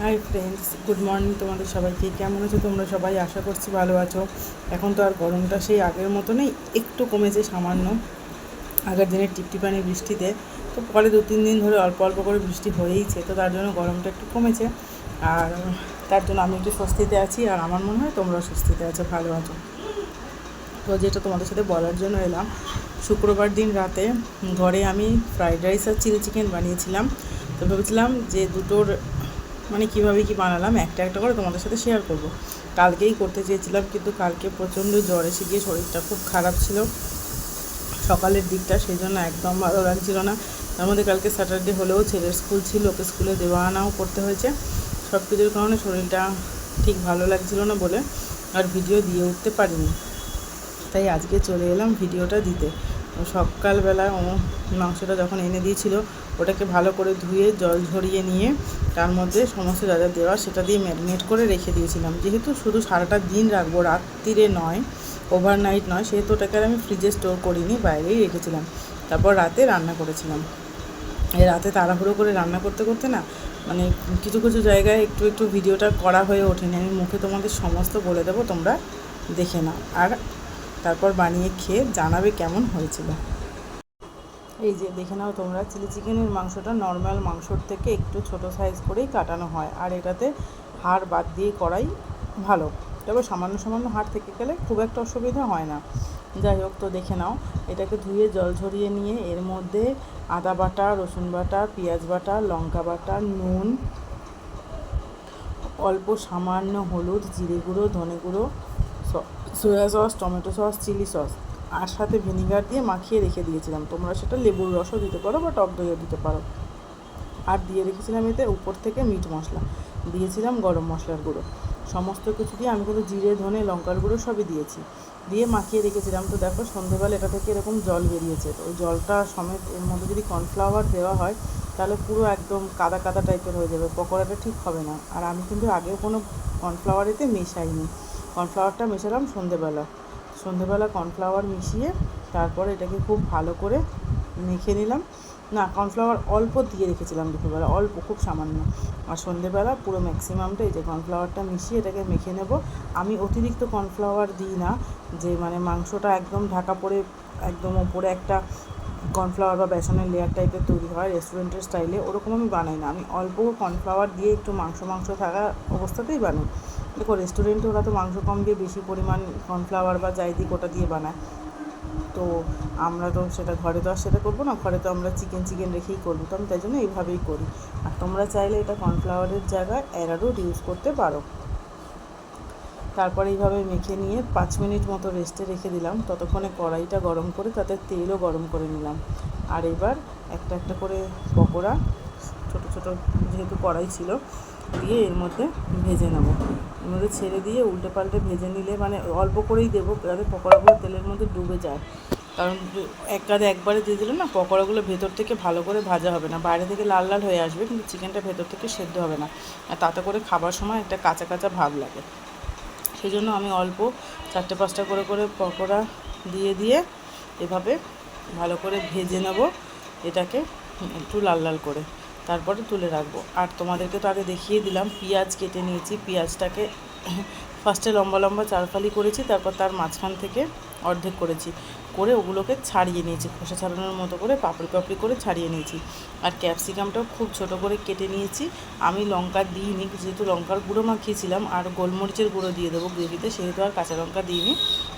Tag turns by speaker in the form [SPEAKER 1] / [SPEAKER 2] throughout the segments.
[SPEAKER 1] Hi friends, good morning তোমাদের সবাইকে। কেমন আছো তোমরা সবাই? আশা করছি ভালো আছো। এখন তো আর গরমটা সেই আগের মতো নেই, একটু কমেছে সামান্য। আগের দিনের টিপটিপানি বৃষ্টিতে তো পরে 2-3 দিন ধরে অল্প অল্প করে বৃষ্টি হয়েইছে, তো তার জন্য গরমটা একটু কমেছে। আর তার জন্য আমি একটু স্বস্তিতে আছি, আর আমার মনে হয় তোমরাও স্বস্তিতে আছো, ভালো আছো। তো যেটা তোমাদের সাথে বলার জন্য এলাম, শুক্রবার দিন রাতে ঘরে আমি ফ্রাইড রাইস আর চিলি চিকেন বানিয়েছিলাম। তো ভেবেছিলাম যে দুটোর মানে কীভাবে কী বানালাম একটা একটা করে তোমাদের সাথে শেয়ার করব। কালকেই করতে চেয়েছিলাম, কিন্তু কালকে প্রচণ্ড জ্বর এসে গিয়ে শরীরটা খুব খারাপ ছিল সকালের দিকটা, সেই জন্য একদম ভালো লাগছিল না। তার মধ্যে কালকে স্যাটারডে হলেও ছেলের স্কুল ছিল, ওকে স্কুলে দেওয়া আনাও করতে হয়েছে। সব কিছুর কারণে শরীরটা ঠিক ভালো লাগছিল না বলে আর ভিডিও দিয়ে উঠতে পারিনি। তাই আজকে চলে এলাম ভিডিওটা দিতে। সকালবেলা মাংসটা যখন এনে দিয়েছিল, ওটাকে ভালো করে ধুয়ে জল ঝরিয়ে নিয়ে তার মধ্যে সমস্ত যা যা দেওয়া সেটা দিয়ে ম্যারিনেট করে রেখে দিয়েছিলাম। যেহেতু শুধু সারাটা দিন রাখবো, রাত্রিরে নয়, ওভারনাইট নয়, সেহেতু ওটাকে আর আমি ফ্রিজে স্টোর করিনি, বাইরেই রেখেছিলাম। তারপর রাতে রান্না করেছিলাম। এই রাতে তাড়াহুড়ো করে রান্না করতে করতে না, মানে কিছু কিছু জায়গায় একটু একটু ভিডিওটা করা হয়ে ওঠেনি। আমি মুখে তোমাদের সমস্ত বলে দেবো, তোমরা দেখে নাও আর তারপর বানিয়ে খেয়ে জানাবে কেমন হয়েছিল। এই যে দেখে নাও তোমরা, চিলি চিকেনের মাংসটা নর্মাল মাংসর থেকে একটু ছোট সাইজ করেই কাটানো হয়, আর এটাতে হাড় বাদ দিয়ে করাই ভালো। তবে সামান্য সামান্য হাড় থেকে গেলে খুব একটা অসুবিধা হয় না। যাই হোক, তো দেখে নাও, এটাকে ধুয়ে জল ঝরিয়ে নিয়ে এর মধ্যে আদা বাটা, রসুন বাটা, পেঁয়াজ বাটা, লঙ্কা বাটা, নুন, অল্প সামান্য হলুদ, জিরে গুঁড়ো, ধনে গুঁড়ো, soya sauce, tomato sauce, chilli sauce আর সাথে ভিনিগার দিয়ে মাখিয়ে রেখে দিয়েছিলাম। তোমরা সেটা লেবুর রসও দিতে পারো বা টক দইও দিতে পারো। আর দিয়ে রেখেছিলাম এতে উপর থেকে মিট মশলা, দিয়েছিলাম গরম মশলার গুঁড়ো, সমস্ত কিছু দিয়ে আমি কিন্তু জিরে, ধনে, লঙ্কার গুঁড়ো সবই দিয়েছি, দিয়ে মাখিয়ে রেখেছিলাম। তো দেখো সন্ধেবেলা এটা থেকে এরকম জল বেরিয়েছে। তো ওই জলটা সমেত এর মধ্যে যদি কর্নফ্লাওয়ার দেওয়া হয় তাহলে পুরো একদম কাদা কাদা টাইপের হয়ে যাবে, পকোড়াটা ঠিক হবে না। আর আমি কিন্তু আগেও কোনো কর্নফ্লাওয়ার এতে মেশাইনি, কর্নফ্লাওয়ারটা মেশালাম সন্ধেবেলা কর্নফ্লাওয়ার মিশিয়ে তারপরে এটাকে খুব ভালো করে মেখে নিলাম। না, কর্নফ্লাওয়ার অল্প দিয়ে রেখেছিলাম দুপুরবেলা, অল্প, খুব সামান্য। আর সন্ধেবেলা পুরো ম্যাক্সিমামটা এই যে কর্নফ্লাওয়ারটা মিশিয়ে এটাকে মেখে নেব। আমি অতিরিক্ত কর্নফ্লাওয়ার দিই না, যে মানে মাংসটা একদম ঢাকা পড়ে একদম ওপরে একটা কর্নফ্লাওয়ার বা বেসনের লেয়ার টাইপের তৈরি হয় রেস্টুরেন্টের স্টাইলে, ওরকম আমি বানাই না। আমি অল্প কর্নফ্লাওয়ার দিয়ে একটু মাংস মাংস থাকা অবস্থাতেই বানাই। দেখো রেস্টুরেন্টে ওরা তো মাংস কম দিয়ে বেশি পরিমাণ কর্নফ্লাওয়ার বা যাই দিক ওটা দিয়ে বানায়। তো আমরা তো সেটা ঘরে তো আর সেটা করবো না, ঘরে তো আমরা চিকেন রেখেই করবো, তো আমি তাই জন্য এইভাবেই করি। আর তোমরা চাইলে এটা কর্নফ্লাওয়ারের জায়গায় অ্যারারুট ইউজ করতে পারো। তারপরে এইভাবে মেখে নিয়ে 5 মিনিট মতো রেস্টে রেখে দিলাম। ততক্ষণে কড়াইটা গরম করে তাতে তেলও গরম করে নিলাম। আর এবার একটা একটা করে পকোড়া ছোটো ছোটো, যেহেতু কড়াই ছিল, দিয়ে এর মধ্যে ভেজে নেব। এর মধ্যে ছেড়ে দিয়ে উল্টে পাল্টে ভেজে নিলে, মানে অল্প করেই দেবো যাতে পকোড়াগুলো তেলের মধ্যে ডুবে যায়। কারণ একবারে দিয়ে দিলে না, পকোড়াগুলো ভেতর থেকে ভালো করে ভাজা হবে না, বাইরে থেকে লাল লাল হয়ে আসবে কিন্তু চিকেনটা ভেতর থেকে সেদ্ধ হবে না, আর তাতে করে খাবার সময় একটা কাঁচা কাঁচা ভাব লাগে। সেই জন্য আমি অল্প 4-5টা করে করে পকোড়া দিয়ে এভাবে ভালো করে ভেজে নেব এটাকে, একটু লাল লাল করে, তারপরে তুলে রাখবো। আর তোমাদেরকে তো আগে দেখিয়ে দিলাম, পেঁয়াজ কেটে নিয়েছি। পেঁয়াজটাকে ফার্স্টে লম্বা লম্বা 4 ফালি করেছি, তারপর তার মাঝখান থেকে অর্ধেক করেছি, করে ওগুলোকে ছাড়িয়ে নিয়েছি, খোসা ছাড়ানোর মতো করে পাপড়ি পাপড়ি করে ছাড়িয়ে নিয়েছি। আর ক্যাপসিকামটাও খুব ছোট করে কেটে নিয়েছি। আমি লঙ্কা দিইনি, যেহেতু লঙ্কার গুঁড়ো মাখিয়েছিলাম, আর গোলমরিচের গুঁড়ো দিয়ে দেবো গ্রেভিতে, সেহেতু আর কাঁচা লঙ্কা দিইনি।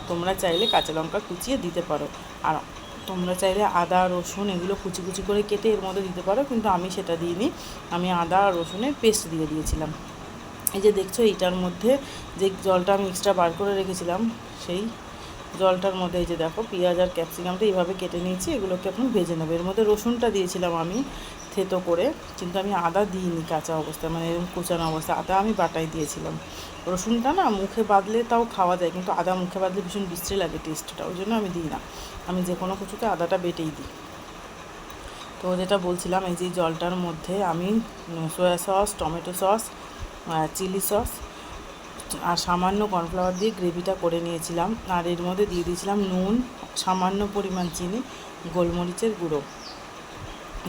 [SPEAKER 1] তোমরা চাইলে কাঁচা লঙ্কা কুচিয়ে দিতে পারো, আর তোমরা চাইলে আদা রসুন এগুলো কুচি কুচি করে কেটে এর মধ্যে দিতে পারো, কিন্তু আমি সেটা দিইনি। আমি আদা আর রসুনের পেস্ট দিয়ে দিয়েছিলাম। এই যে দেখছো, এইটার মধ্যে যে জলটা আমি এক্সট্রা বার করে রেখেছিলাম, সেই জলটার মধ্যে এই যে দেখো পেঁয়াজ আর ক্যাপসিকামটা এইভাবে কেটে নিয়েছি, এগুলোকে এখন ভেজে নেবো। এর মধ্যে রসুনটা দিয়েছিলাম আমি থেতো করে, কিন্তু আমি আদা দিইনি কাঁচা অবস্থায়, মানে এরকম কুচানো অবস্থায়, আদা আমি বাটাই দিয়েছিলাম। রসুনটা না মুখে বাঁধলে তাও খাওয়া যায়, কিন্তু আদা মুখে বাঁধলে ভীষণ বিশ্রী লাগে টেস্টটা, ওই জন্য আমি দিই না। আমি যে কোনো কিছুতে আদাটা বেটেই দিই। তো যেটা বলছিলাম, এই যে জলটার মধ্যে আমি soya sauce, tomato sauce, chilli sauce আর সামান্য কর্নফ্লাওয়ার দিয়ে গ্রেভিটা করে নিয়েছিলাম। আর এর মধ্যে দিয়ে দিয়েছিলাম নুন, সামান্য পরিমাণ চিনি, গোলমরিচের গুঁড়ো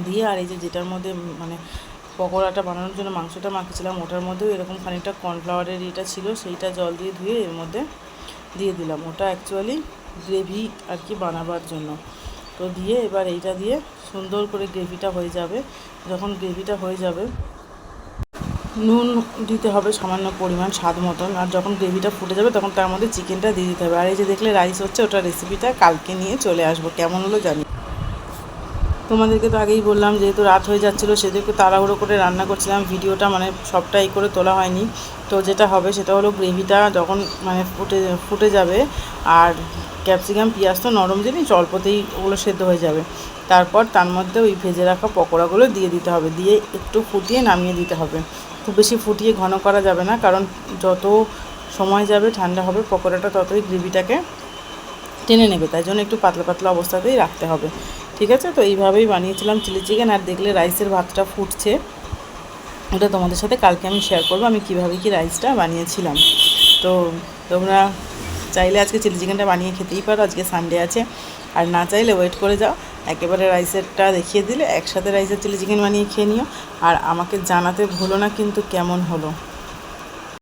[SPEAKER 1] দিয়ে, আর এই যে যেটার মধ্যে মানে পকোড়াটা বানানোর জন্য মাংসটা মাখিয়েছিলাম, ওটার মধ্যেও এরকম খানিকটা কর্নফ্লাওয়ারের এটা ছিল, সেইটা জল দিয়ে ধুয়ে এর মধ্যে দিয়ে দিলাম। ওটা অ্যাকচুয়ালি গ্রেভি আর কি বানাবার জন্য। তো দিয়ে এবার এইটা দিয়ে সুন্দর করে গ্রেভিটা হয়ে যাবে। যখন গ্রেভিটা হয়ে যাবে, নুন দিতে হবে সামান্য পরিমাণ স্বাদ মতন। আর যখন গ্রেভিটা ফুটে যাবে তখন তার মধ্যে চিকেনটা দিয়ে দিতে হবে। আর এই যে দেখলে রাইস হচ্ছে, ওটা রেসিপিটা কালকে নিয়ে চলে আসবো, কেমন হলো জানি। তোমাদেরকে তো আগেই বললাম, যেহেতু রাত হয়ে যাচ্ছিলো সেহেতু তাড়াহুড়ো করে রান্না করছিলাম, ভিডিওটা মানে সবটাই করে তোলা হয়নি। তো যেটা হবে সেটা হলো, গ্রেভিটা যখন মানে ফুটে যাবে, আর ক্যাপসিকাম পেঁয়াজ তো নরম জিনিস, অল্পতেই ওগুলো সেদ্ধ হয়ে যাবে। তারপর তার মধ্যে ওই ভেজে রাখা পকোড়াগুলো দিয়ে দিতে হবে, দিয়ে একটু ফুটিয়ে নামিয়ে দিতে হবে। খুব বেশি ফুটিয়ে ঘন করা যাবে না, কারণ যত সময় যাবে ঠান্ডা হবে পকোড়াটা ততই গ্রেভিটাকে টেনে নেবে, তাই জন্য একটু পাতলা পাতলা অবস্থাতেই রাখতে হবে। ঠিক আছে, তো এইভাবেই বানিয়েছিলাম চিলি চিকেন। আর দেখলে রাইসের ভাতটা ফুটছে, ওটা তোমাদের সাথে কালকে আমি শেয়ার করবো আমি কীভাবে কি রাইসটা বানিয়েছিলাম। তো তোমরা চাইলে আজকে চিলি চিকেনটা বানিয়ে খেতেই পারো, আজকে সানডে আছে। আর না চাইলে ওয়েট করে যাও, একেবারে রাইসেরটা দেখিয়ে দিলে একসাথে রাইসের চিলি চিকেন বানিয়ে খেয়ে নিও। আর আমাকে জানাতে ভুলো না কিন্তু কেমন হলো।